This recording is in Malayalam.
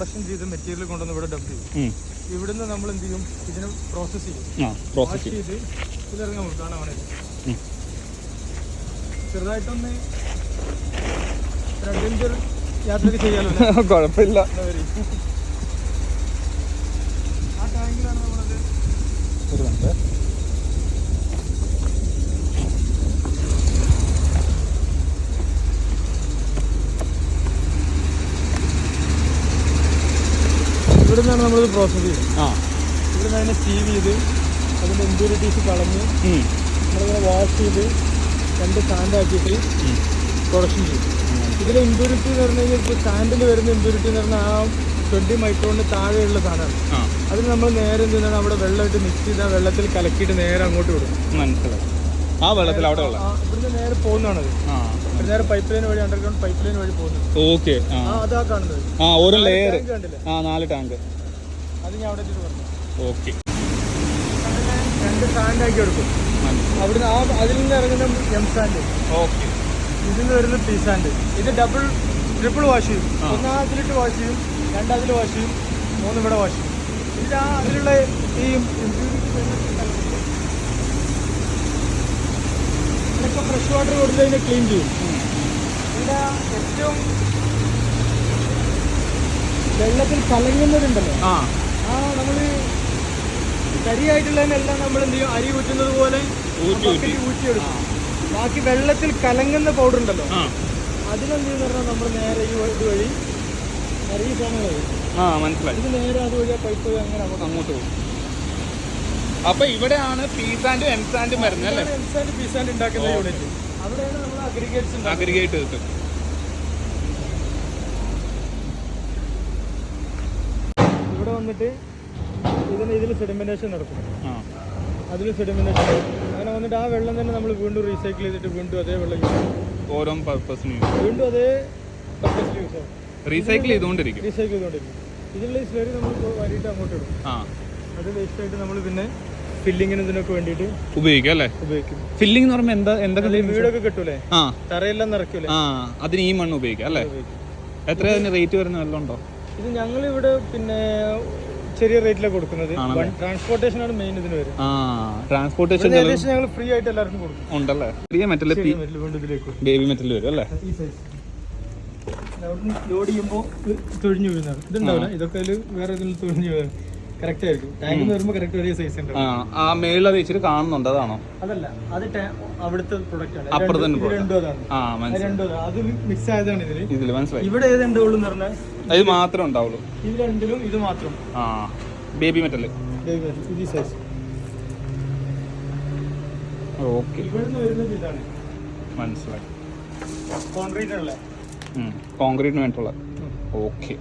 പ്രൊഡക്ഷൻ ചെയ്ത് മെറ്റീരിയൽ കൊണ്ടുവന്ന് ഇവിടെ ഡംപ് ചെയ്യും. ഇവിടുന്ന് നമ്മൾ എന്ത് ചെയ്യും, ഇതിനെ പ്രോസസ് ചെയ്യും. വാഷ് ചെയ്ത് ഇതിറങ്ങാൻ കാണാൻ വേണ്ടി ചെറുതായിട്ടൊന്ന് അഡ്വഞ്ചർ യാത്രയൊക്കെ ചെയ്യാമല്ലോ. കുഴപ്പമില്ല. ആ ടാങ്കിലാണ് നമ്മളത് ഒരു മിനിറ്റ്. ഇവിടെ നിന്നാണ് നമ്മളിത് പ്രോസസ് ചെയ്തത്. ഇവിടെ നിന്ന് അതിനെ സ്റ്റീവ് ചെയ്ത് അതിൻ്റെ ഇമ്പ്യൂരിറ്റീസ് കളഞ്ഞ് നമ്മളിങ്ങനെ വാഷ് ചെയ്ത് 2 സാൻഡാക്കിയിട്ട് പ്രൊഡക്ഷൻ ചെയ്യും. ഇതിൽ ഇമ്പ്യൂരിറ്റി എന്ന് പറഞ്ഞു കഴിഞ്ഞാൽ ഇപ്പോൾ സാൻഡിൽ വരുന്ന ഇമ്പ്യൂരിറ്റി എന്ന് പറഞ്ഞാൽ ആ 20 മൈക്രോണിന് താഴെയുള്ള സാധനമാണ്. അതിന് നമ്മൾ നേരെ എന്ത് ചെയ്യുന്നതാണ്, അവിടെ വെള്ളമായിട്ട് മിക്സ് ചെയ്ത് ആ വെള്ളത്തിൽ കലക്കിയിട്ട് നേരെ അങ്ങോട്ട് വിടും. മനസ്സിലായി. ആ വെള്ളത്തിൽ അവിടെ ഇവിടുന്ന് നേരെ പോകുന്നതാണത്. നേരെ പൈപ്പ് ലൈൻ വഴി, അണ്ടർഗ്രൗണ്ട് പൈപ്പ് ലൈൻ വഴി പോകുന്നത്. ഓക്കെ. അതാ കാണുന്നത്. ഓരോ ലെയർ കണ്ടില്ലേ? 4 ടാങ്ക്. അത് ഞാൻ അവിടെ പറഞ്ഞു. ഓക്കെ. 2 സാൻഡാക്കി എടുക്കും. അവിടുന്ന് അതിൽ നിന്ന് ഇറങ്ങുന്ന എം സാൻഡ്. ഓക്കെ. ഇതിൽ നിന്ന് വരുന്ന പി സാൻഡ്. ഇത് ട്രിപ്പിൾ വാഷ് ചെയ്യും. 1 അതിലിട്ട് വാഷ് ചെയ്യും, 2 അതിൽ വാഷ് ചെയ്യും, 3 ഇവിടെ വാഷ് ചെയ്യും. ഇതിൽ അതിലുള്ള ഈ ഇതൊക്കെ ഫ്രഷ് വാട്ടർ കൊടുത്ത് അതിനെ ക്ലീൻ ചെയ്യും. ഇവിടെ ഏറ്റവും വെള്ളത്തിൽ കലങ്ങുന്നതുണ്ടല്ലോ, നമ്മൾ കരിയായിട്ടുള്ളതിനെല്ലാം നമ്മൾ എന്ത് ചെയ്യും, അരി ഊറ്റുന്നത് പോലെ ഊറ്റിയെടുക്കും. ബാക്കി വെള്ളത്തിൽ കലങ്ങുന്ന പൗഡർ ഉണ്ടല്ലോ, അതിനെന്ത് ചെയ്യുന്ന പറഞ്ഞാൽ നമ്മൾ നേരെ ഈ വഴി ഈ സാധനങ്ങൾ മനസ്സിലായി. ഇത് നേരെ അതുവഴി പൈപ്പ് വഴി അങ്ങനെ അങ്ങോട്ട് പോകും. അപ്പൊ ഇവിടെയാണ് പി സാൻഡ് എം സാൻഡ് വരുന്നത് അല്ലേ? എം സാൻഡ് പി സാൻഡ് ഉണ്ടാക്കുന്ന യൂണിറ്റ്. അവിടെയാണ് നമ്മൾ അഗ്രിഗേറ്റ് ഇവിടെ വന്നിട്ട് ഇതിൽ സെഡിമെന്റേഷൻ നടക്കും. അതിൽ സെഡിമെന്റേഷൻ അങ്ങനെ വന്നിട്ട് ആ വെള്ളം തന്നെ നമ്മൾ വീണ്ടും റീസൈക്കിൾ ചെയ്തിട്ട് വീണ്ടും അതേ വെള്ളം യൂസ് ചെയ്യും. ഓരോ പർപ്പസിന് വീണ്ടും അതേ പർപ്പസിൽ യൂസ് ആവും. റീസൈക്കിൾ ചെയ്തുകൊണ്ടിരിക്കും. ഇതിലുള്ള ഈ സ്ലറി നമ്മൾ വരിയിട്ട് അങ്ങോട്ട് ഇടും. അത് വേസ്റ്റ് ആയിട്ട് നമ്മൾ പിന്നെ ഫില്ലിങ്ങിന് ഇതിനൊക്കെ വേണ്ടിയിട്ട് ഉപയോഗിക്കും അല്ലേ? ഉപയോഗിക്കും. ഫില്ലിംഗ് എന്ന് പറയുമ്പോൾ എന്തൊക്കെ വീടൊക്കെ കിട്ടൂലേ, തറയെല്ലാം നിറയ്ക്കൂലേ, അതിന് ഈ മണ്ണ് ഉപയോഗിക്കാം അല്ലേ? എത്ര അതിന് റേറ്റ് വരുന്ന വല്ലതും ഉണ്ടോ? ഇത് ഞങ്ങളിവിടെ പിന്നെ ചെറിയ റേറ്റിലാണ് കൊടുക്കുന്നത്. ട്രാൻസ്പോർട്ടേഷൻ ആണ് മെയിൻ ഇതിന് വരും. ട്രാൻസ്പോർട്ടേഷൻ ഞങ്ങൾ ഫ്രീ ആയിട്ട് എല്ലാവർക്കും കൊടുക്കും. ഉണ്ടല്ലേ? ചെറിയ മെറ്റൽ ബേബി മെറ്റൽ വരും അല്ലേ? ഈ സൈസ് ലോഡ് ചെയ്യുമ്പോൾ തൊഴിഞ്ഞു വീഴുന്നതാണ്. ഇതുണ്ടാവില്ല, ഇതൊക്കെ വേറെ ഇതിൽ തൊഴിഞ്ഞു വീഴുന്നത് കറക്റ്റ് ആയിരിക്കും. ടാങ്കിൽ വരുമ്പോൾ കറക്റ്റ് ഒരേ സൈസ് ഉണ്ട്. ആ മേളിൽ ഇച്ചിരി കാണുന്നുണ്ട്, അതാണോ? അതല്ല, അത് അവിടുത്തെ പ്രൊഡക്റ്റ് ആണ്. രണ്ടും അതാണ്. അത് മിക്സ് ആയതാണ് ഇതിൽ. മനസ്സിലായി. ഇവിടെ ഏത് ഉണ്ടാവുള്ളൂ എന്ന് പറഞ്ഞാൽ ഇത് മാത്രമേ ഉണ്ടാവുള്ളൂ. ഇത് രണ്ടിലും ഇത് മാത്രം. ബേബി മെറ്റൽ ഇത് സൈസ്. ഓക്കെ. ഇവിടുന്ന് വരുന്നത് ഇതാണ്. മനസ്സിലായി. കോൺക്രീറ്റിനുള്ള കോൺക്രീറ്റിന് വേണ്ടിയിട്ടുള്ള. ഓക്കെ.